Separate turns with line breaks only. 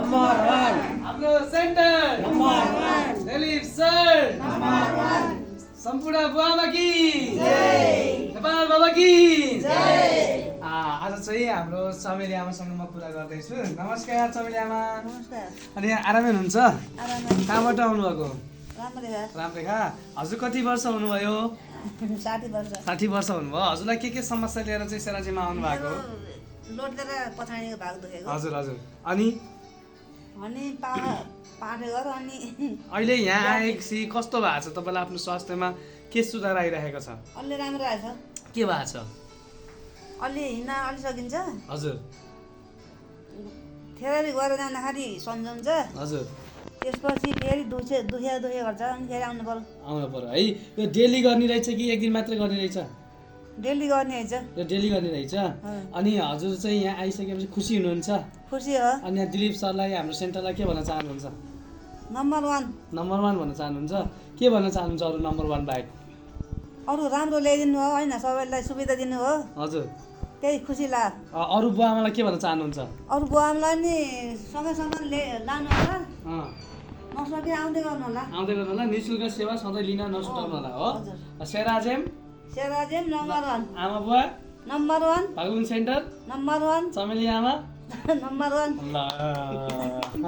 Number 1
हाम्रो centre
number 1
Dilip sir
number 1
सम्पूर्ण बुवामा कि
जय
नेपाल बाबा कि
जय
आज चाहिँ हाम्रो चमेली आमासँग म कुरा गर्दैछु। नमस्कार चमेली आमा।
नमस्कार।
अनि आरामै हुनुहुन्छ?
आरामै।
कहाँबाट आउनुभएको?
राम्रै भए।
रामरेखा। हजुर कति वर्ष हुनुभयो?
60 वर्ष।
60 वर्ष हुनुभयो। हजुरलाई के समस्या लिएर चाहिँ सेराजीमा आउनु भएको?
लोटेर पछाडिको भाग दुखेको।
हजुर हजुर। अनि
अनि पाटेको अनि
अहिले यहाँ आएपछि कस्तो भएको छ तपाईँलाई? आफ्नो स्वास्थ्यमा के सुधार आइरहेको छ?
अलि राम्रो आएछ।
के भएको छ?
अलि हिँड्न अलि सकिन्छ।
हजुर
थेरापी गरेर जाँदाखेरि सम्झाउँछ।
हजुर।
त्यसपछि फेरि दुखे गर्छ अनि फेरि आउनु पर्यो।
आउनु पर्यो है। यो डेली गर्ने रहेछ कि एक दिन मात्रै गर्ने रहेछ?
डेली गर्ने रहेछ।
यो डेली गर्ने रहेछ। अनि हजुर चाहिँ यहाँ आइसकेपछि खुसी हुनुहुन्छ?
खुसी हो।
अनि यहाँ दिलीप सरलाई हाम्रो सेन्टरलाई के भन्न चाहनुहुन्छ?
नम्बर 1
नम्बर 1 भन्न चाहनुहुन्छ? के भन्न चाहनुहुन्छ अरू नम्बर 1 बाहेक?
अरू राम्रो ल्याइदिनु हो होइन, सबैलाई सुविधा दिनु हो,
हजुर
त्यही खुसी लाग्यो।
अरू बुवा आमालाई के भन्न चाहनुहुन्छ?
अरू बुवालाई नि सँगै लानु होला,
अँ,
नसके आउँदै गर्नु होला।
आउँदै गर्नु होला। निःशुल्क सेवा सधैँ लिन नछुटाउनु होला हो।
हजुर।
सेराजेम
सेराजेम नम्बर 1
आमा बुवा
नम्बर 1
भागुन सेन्टर
नम्बर 1
चमेली आमा
नम्बर 1।
ल